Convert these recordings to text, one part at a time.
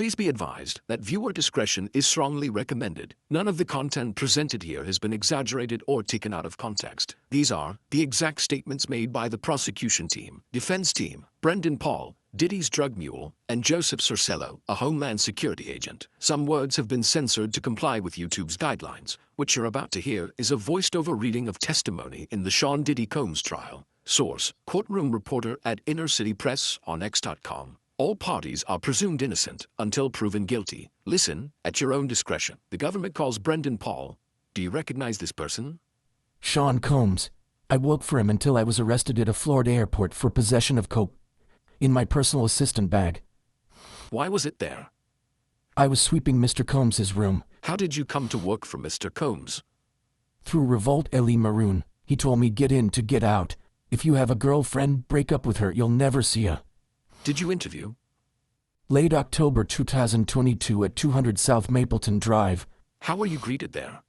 Please be advised that viewer discretion is strongly recommended. None of the content presented here has been exaggerated or taken out of context. These are the exact statements made by the prosecution team, defense team, Brendan Paul, Diddy's drug mule, and Joseph Cercello, a Homeland Security agent. Some words have been censored to comply with YouTube's guidelines. What you're about to hear is a voiced-over reading of testimony in the Sean Diddy Combs trial. Source: Courtroom reporter at InnerCityPress on X.com. All parties are presumed innocent until proven guilty. Listen at your own discretion. The government calls Brendan Paul. Do you recognize this person? Sean Combs. I worked for him until I was arrested at a Florida airport for possession of coke in my personal assistant bag. Why was it there? I was sweeping Mr. Combs's room. How did you come to work for Mr. Combs? Through Revolt Eli Maroon. He told me get in to get out. If you have a girlfriend, break up with her, you'll never see her. Did you interview? Late October 2022 at 200 South Mapleton Drive. How were you greeted there?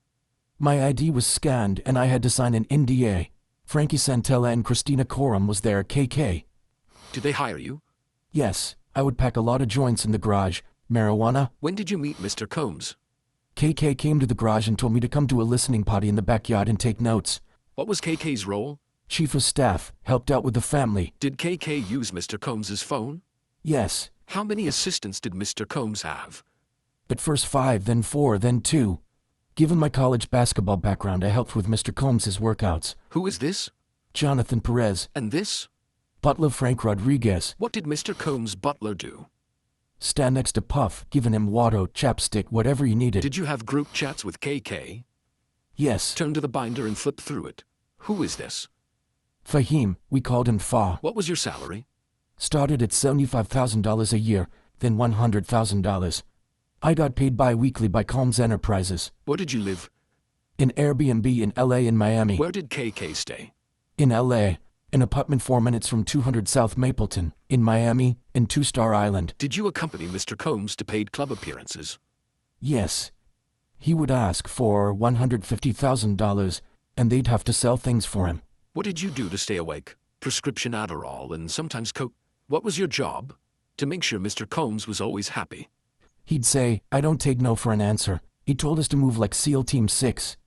My ID was scanned and I had to sign an NDA. Frankie Santella and Christina Coram was there, KK. Did they hire you? Yes, I would pack a lot of joints in the garage. Marijuana. When did you meet Mr. Combs? KK came to the garage and told me to come to a listening party in the backyard and take notes. What was KK's role? Chief of staff, helped out with the family. Did KK use Mr. Combs's phone? Yes. How many assistants did Mr. Combs have? At first 5, then 4, then 2. Given my college basketball background, I helped with Mr. Combs's workouts. Who is this? Jonathan Perez. And this? Butler Frank Rodriguez. What did Mr. Combs' butler do? Stand next to Puff, giving him water, chapstick, whatever he needed. Did you have group chats with KK? Yes. Turn to the binder and flip through it. Who is this? Fahim, we called him Fa. What was your salary? Started at $75,000 a year, then $100,000. I got paid bi-weekly by Combs Enterprises. Where did you live? In Airbnb in LA and Miami. Where did KK stay? In LA. An apartment 4 minutes from 200 South Mapleton. In Miami, in Two-Star Island. Did you accompany Mr. Combs to paid club appearances? Yes. He would ask for $150,000, and they'd have to sell things for him. What did you do to stay awake? Prescription Adderall and sometimes coke. What was your job? To make sure Mr. Combs was always happy. He'd say, I don't take no for an answer. He told us to move like SEAL Team 6.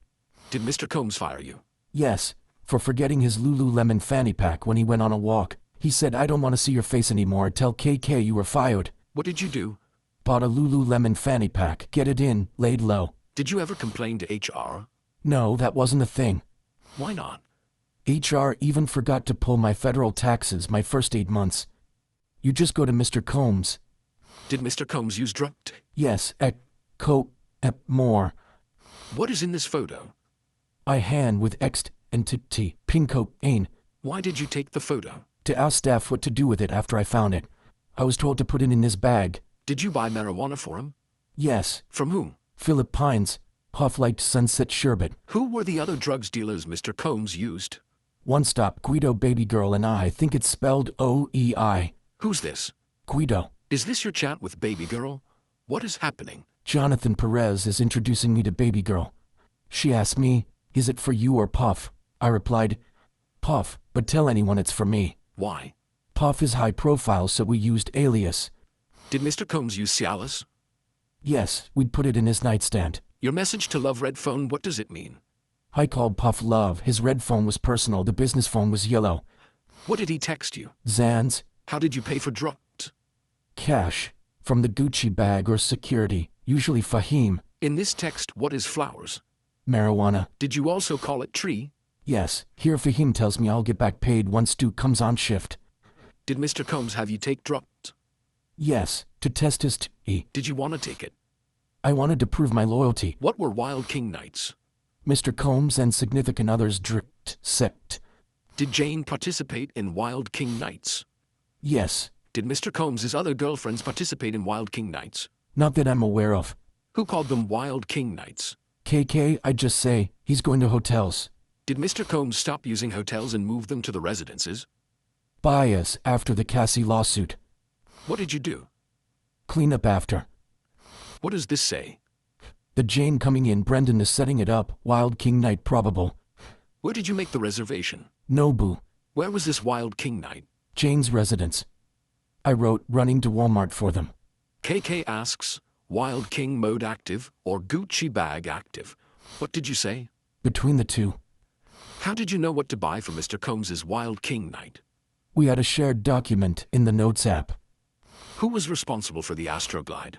Did Mr. Combs fire you? Yes, for forgetting his Lululemon fanny pack when he went on a walk. He said, I don't want to see your face anymore. Tell KK you were fired. What did you do? Bought a Lululemon fanny pack. Get it in, laid low. Did you ever complain to HR? No, that wasn't a thing. Why not? HR even forgot to pull my federal taxes my first 8 months. You just go to Mr. Combs. Did Mr. Combs use drug? Yes, coke, more. What is in this photo? I hand with X and T, pink cocaine. Why did you take the photo? To ask staff what to do with it after I found it. I was told to put it in his bag. Did you buy marijuana for him? Yes. From whom? Philip Pines. Puff liked Sunset Sherbet. Who were the other drugs dealers Mr. Combs used? One Stop, Guido Baby Girl, and I think it's spelled OEI. Who's this? Guido. Is this your chat with Baby Girl? What is happening? Jonathan Perez is introducing me to Baby Girl. She asked me, is it for you or Puff? I replied, Puff, but tell anyone it's for me. Why? Puff is high profile, so we used alias. Did Mr. Combs use Cialis? Yes, we'd put it in his nightstand. Your message to Love Red Phone, what does it mean? I called Puff Love. His red phone was personal, the business phone was yellow. What did he text you? Zans. How did you pay for drugs? Cash. From the Gucci bag or security, usually Fahim. In this text, what is flowers? Marijuana. Did you also call it tree? Yes. Here Fahim tells me I'll get back paid once Stu comes on shift. Did Mr. Combs have you take drugs? Yes, to test his T. Did you want to take it? I wanted to prove my loyalty. What were Wild King nights? Mr. Combs and significant others dripped, sect. Did Jane participate in Wild King nights? Yes. Did Mr. Combs' other girlfriends participate in Wild King nights? Not that I'm aware of. Who called them Wild King nights? KK, I'd just say, he's going to hotels. Did Mr. Combs stop using hotels and move them to the residences? Bias after the Cassie lawsuit. What did you do? Clean up after. What does this say? The Jane coming in, Brendan is setting it up, Wild King night probable. Where did you make the reservation? Nobu. Where was this Wild King night? Jane's residence. I wrote running to Walmart for them. KK asks, Wild King mode active or Gucci bag active? What did you say? Between the two. How did you know what to buy for Mr. Combs's Wild King night? We had a shared document in the Notes app. Who was responsible for the Astroglide?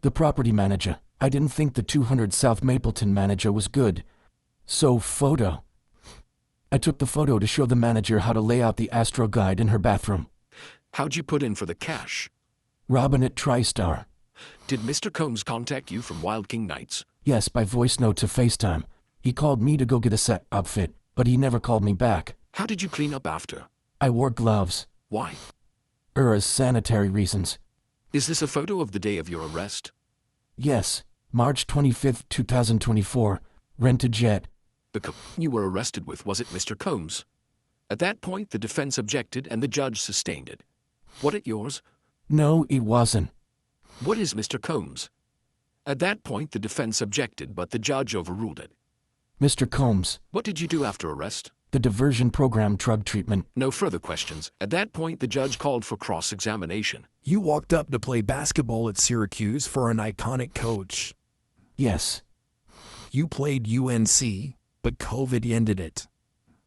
The property manager. I didn't think the 200 South Mapleton manager was good. So, photo. I took the photo to show the manager how to lay out the Astroglide in her bathroom. How'd you put in for the cash? Robin at TriStar. Did Mr. Combs contact you from Wild King Nights? Yes, by voice note to FaceTime. He called me to go get a set outfit, but he never called me back. How did you clean up after? I wore gloves. Why? Sanitary reasons. Is this a photo of the day of your arrest? Yes, March 25th, 2024. Rent a jet. The you were arrested with, was it Mr. Combs? At that point, the defense objected and the judge sustained it. What it yours? No, it wasn't. What is Mr. Combs? At that point, the defense objected, but the judge overruled it. Mr. Combs. What did you do after arrest? The diversion program drug treatment. No further questions. At that point, the judge called for cross-examination. You walked up to play basketball at Syracuse for an iconic coach. Yes. You played UNC, but COVID ended it.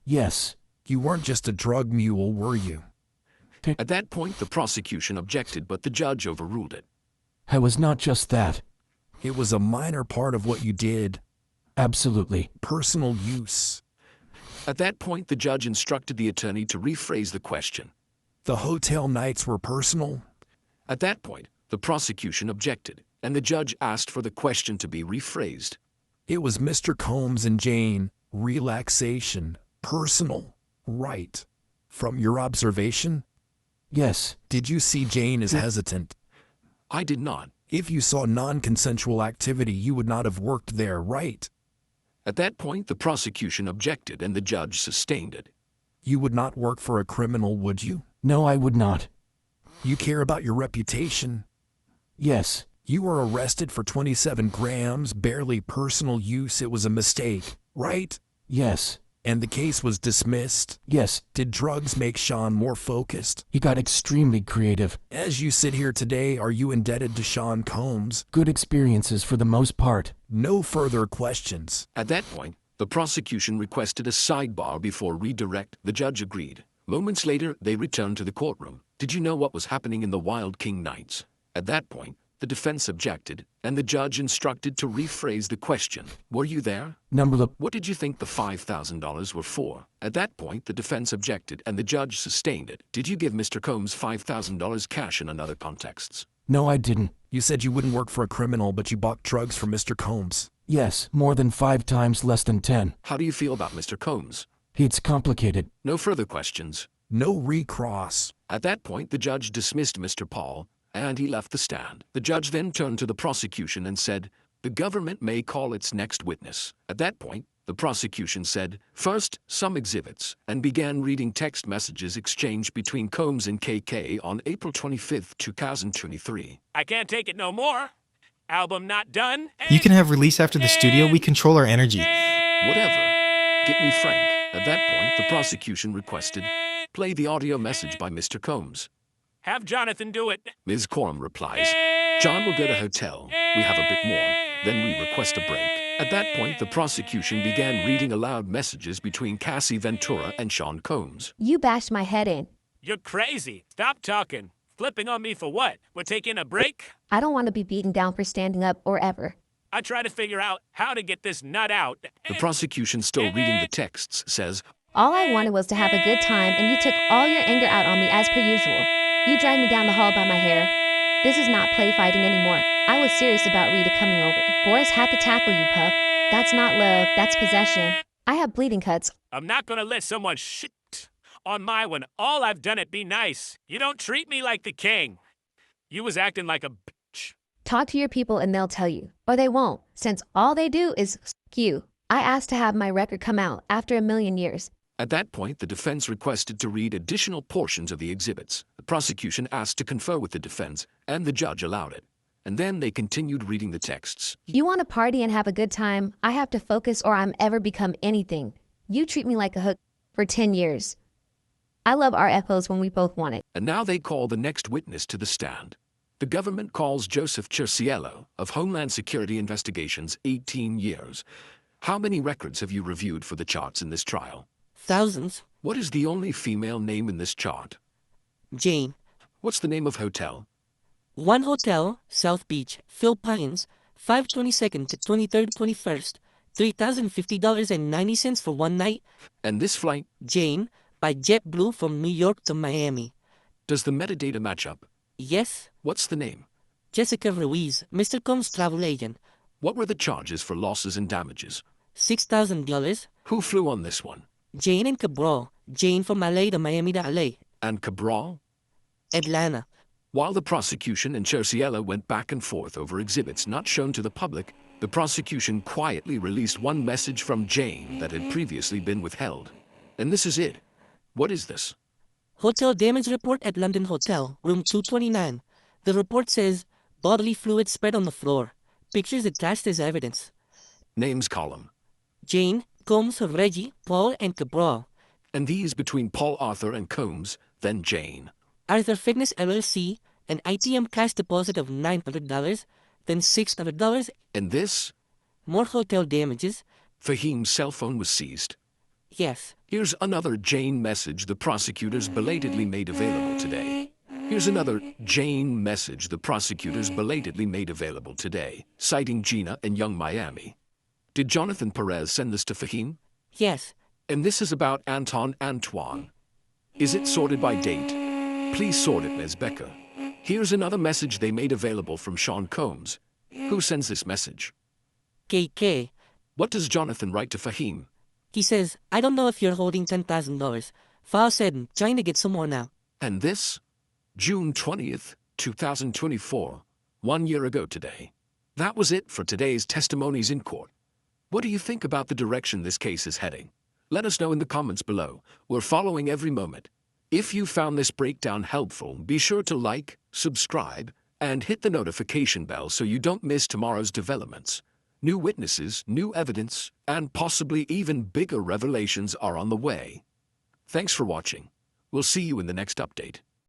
Yes. You weren't just a drug mule, were you? At that point, the prosecution objected, but the judge overruled it. I was not just that. It was a minor part of what you did. Absolutely. Personal use. At that point, the judge instructed the attorney to rephrase the question. The hotel nights were personal? At that point, the prosecution objected, and the judge asked for the question to be rephrased. It was Mr. Combs and Jane. Relaxation. Personal. Right. From your observation? Yes. Did you see Jane as hesitant? I did not. If you saw non-consensual activity, you would not have worked there, right? At that point, the prosecution objected and the judge sustained it. You would not work for a criminal, would you? No, I would not. You care about your reputation? Yes. You were arrested for 27 grams, barely personal use. It was a mistake, right? Yes. And the case was dismissed? Yes. Did drugs make Sean more focused? He got extremely creative. As you sit here today, are you indebted to Sean Combs? Good experiences for the most part. No further questions. At that point, the prosecution requested a sidebar before redirect. The judge agreed. Moments later, they returned to the courtroom. Did you know what was happening in the Wild King Nights? At that point, the defense objected, and the judge instructed to rephrase the question. Were you there? What did you think the $5,000 were for? At that point, the defense objected, and the judge sustained it. Did you give Mr. Combs $5,000 cash in another contexts? No, I didn't. You said you wouldn't work for a criminal, but you bought drugs for Mr. Combs. Yes, more than 5 times less than 10. How do you feel about Mr. Combs? It's complicated. No further questions. No recross. At that point, the judge dismissed Mr. Paul, and he left the stand. The judge then turned to the prosecution and said, the government may call its next witness. At that point, the prosecution said, first, some exhibits, and began reading text messages exchanged between Combs and KK on April 25, 2023. I can't take it no more. Album not done. You can have release after the studio. We control our energy. Whatever. Get me frank. At that point, the prosecution requested, play the audio message by Mr. Combs. Have Jonathan do it. Ms. Coram replies, John will go to hotel. We have a bit more. Then we request a break. At that point, the prosecution began reading aloud messages between Cassie Ventura and Sean Combs. You bashed my head in. You're crazy. Stop talking. Flipping on me for what? We're taking a break? I don't want to be beaten down for standing up or ever. I try to figure out how to get this nut out. The prosecution, still reading the texts, says, All I wanted was to have a good time, and you took all your anger out on me as per usual. You dragged me down the hall by my hair. This is not play fighting anymore. I was serious about Rita coming over. Boris had to tackle you, Puff. That's not love, that's possession. I have bleeding cuts. I'm not gonna let someone shit on my when all I've done it be nice. You don't treat me like the king. You was acting like a bitch. Talk to your people and they'll tell you. Or they won't, since all they do is you. I asked to have my record come out after 1,000,000 years. At that point, the defense requested to read additional portions of the exhibits. The prosecution asked to confer with the defense, and the judge allowed it. And then they continued reading the texts. You want to party and have a good time? I have to focus or I'm ever become anything. You treat me like a hook for 10 years. I love our FOs when we both want it. And now they call the next witness to the stand. The government calls Joseph Cerciello of Homeland Security Investigations 18 years. How many records have you reviewed for the charts in this trial? Thousands. What is the only female name in this chart? Jane. What's the name of hotel? One Hotel, South Beach, Philippines, 5/22 to 23rd 21st, $3,050.90 for one night. And this flight? Jane, by JetBlue from New York to Miami. Does the metadata match up? Yes. What's the name? Jessica Ruiz, Mr. Combs' travel agent. What were the charges for losses and damages? $6,000. Who flew on this one? Jane and Cabral. Jane from LA to Miami to LA. And Cabral? Atlanta. While the prosecution and Cerciello went back and forth over exhibits not shown to the public, the prosecution quietly released one message from Jane that had previously been withheld. And this is it. What is this? Hotel damage report at London Hotel, room 229. The report says, bodily fluid spread on the floor. Pictures attached as evidence. Names column. Jane, Combs, Reggie, Paul, and Cabral. And these between Paul Arthur and Combs, then Jane. Arthur Fitness LLC, an ITM cash deposit of $900, then $600. And this? More hotel damages. Fahim's cell phone was seized. Yes. Here's another Jane message the prosecutors belatedly made available today. Here's another Jane message the prosecutors belatedly made available today, citing Gina and Young Miami. Did Jonathan Perez send this to Fahim? Yes. And this is about Antoine. Is it sorted by date? Please sort it, Ms. Becker. Here's another message they made available from Sean Combs. Who sends this message? KK. What does Jonathan write to Fahim? He says, I don't know if you're holding $10,000. File said, I'm trying to get some more now. And this? June 20th, 2024, 1 year ago today. That was it for today's testimonies in court. What do you think about the direction this case is heading? Let us know in the comments below. We're following every moment. If you found this breakdown helpful, be sure to like, subscribe, and hit the notification bell so you don't miss tomorrow's developments. New witnesses, new evidence, and possibly even bigger revelations are on the way. Thanks for watching. We'll see you in the next update.